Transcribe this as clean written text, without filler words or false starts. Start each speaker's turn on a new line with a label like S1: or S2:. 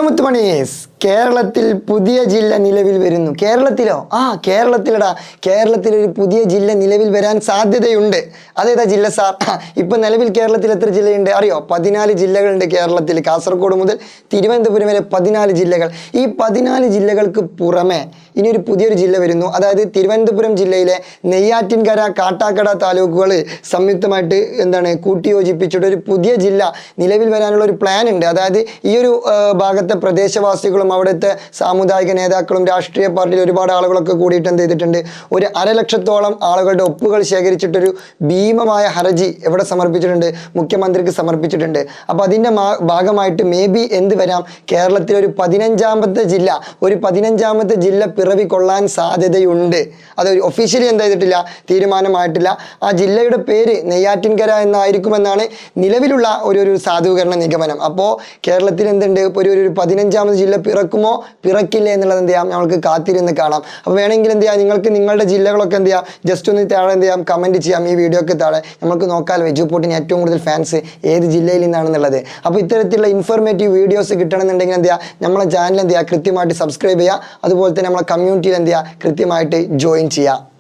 S1: മുത്തുമണീസ് കേരളത്തിൽ പുതിയ ജില്ല നിലവിൽ വരുന്നു. കേരളത്തിലോ? കേരളത്തിലടാ. കേരളത്തിലൊരു പുതിയ ജില്ല നിലവിൽ വരാൻ സാധ്യതയുണ്ട്. അതേതാ ജില്ല സാർ? ഇപ്പൊ നിലവിൽ കേരളത്തിൽ എത്ര ജില്ലയുണ്ട് അറിയോ? 14 ജില്ലകളുണ്ട് കേരളത്തിൽ. കാസർഗോഡ് മുതൽ തിരുവനന്തപുരം വരെ 14 ജില്ലകൾ. ഈ 14 ജില്ലകൾക്ക് പുറമെ ഇനി ഒരു പുതിയൊരു ജില്ല വരുന്നു. അതായത് തിരുവനന്തപുരം ജില്ലയിലെ നെയ്യാറ്റിൻകര, കാട്ടാക്കട താലൂക്കുകൾ സംയുക്തമായിട്ട് കൂട്ടിയോജിപ്പിച്ചിട്ട് ഒരു പുതിയ ജില്ല നിലവിൽ വരാനുള്ള ഒരു പ്ലാൻ ഉണ്ട്. അതായത് ഈ ഒരു ഭാഗത്തെ പ്രദേശവാസികളും അവിടുത്തെ സാമുദായിക നേതാക്കളും രാഷ്ട്രീയ പാർട്ടിയിൽ ഒരുപാട് ആളുകളൊക്കെ കൂടിയിട്ട് എന്ത് ചെയ്തിട്ടുണ്ട്, ഒരു 1,00,000-ഓളം ആളുകളുടെ ഒപ്പുകൾ ശേഖരിച്ചിട്ടൊരു ഭീമമായ ഹർജി എവിടെ സമർപ്പിച്ചിട്ടുണ്ട്? മുഖ്യമന്ത്രിക്ക് സമർപ്പിച്ചിട്ടുണ്ട്. അപ്പോൾ അതിൻ്റെ ഭാഗമായിട്ട് മേ ബി എന്ത് വരാം, കേരളത്തിൽ ഒരു 15ാമത്തെ ജില്ല പിറവി കൊള്ളാൻ സാധ്യതയുണ്ട്. അത് ഒഫീഷ്യലി എന്ത് ചെയ്തിട്ടില്ല, തീരുമാനമായിട്ടില്ല. ആ ജില്ലയുടെ പേര് നെയ്യാറ്റിൻകര എന്നായിരിക്കുമെന്നാണ് നിലവിലുള്ള ഒരു സാധൂകരണ നിഗമനം. അപ്പോൾ കേരളത്തിൽ എന്തുണ്ട്, ഇപ്പോൾ ഒരു 15ാമത് ജില്ല പിറക്കുമോ പിറക്കില്ല എന്നുള്ളത് എന്ത് ചെയ്യാം, ഞങ്ങൾക്ക് കാത്തിരുന്ന് കാണാം. അപ്പോൾ വേണമെങ്കിൽ എന്ത് ചെയ്യാം, നിങ്ങൾക്ക് നിങ്ങളുടെ ജില്ലകളൊക്കെ എന്ത് ചെയ്യാം, ജസ്റ്റ് ഒന്ന് താഴെ എന്ത് ചെയ്യാം, കമൻറ്റ് ചെയ്യാം. ഈ വീഡിയോക്ക് താഴെ നമുക്ക് നോക്കാമല്ലോ എജുപോർട്ടിന് ഏറ്റവും കൂടുതൽ ഫാൻസ് ഏത് ജില്ലയിൽ നിന്നാണെന്നുള്ളത്. അപ്പോൾ ഇത്തരത്തിലുള്ള ഇൻഫോർമേറ്റീവ് വീഡിയോസ് കിട്ടണമെന്നുണ്ടെങ്കിൽ എന്ത് ചെയ്യുക, നമ്മളെ ചാനൽ എന്ത് ചെയ്യുക, കൃത്യമായിട്ട് സബ്സ്ക്രൈബ് ചെയ്യുക. അതുപോലെ തന്നെ നമ്മളെ കമ്മ്യൂണിറ്റിയിൽ എന്ത് ചെയ്യുക, കൃത്യമായിട്ട് ജോയിൻ ചെയ്യുക.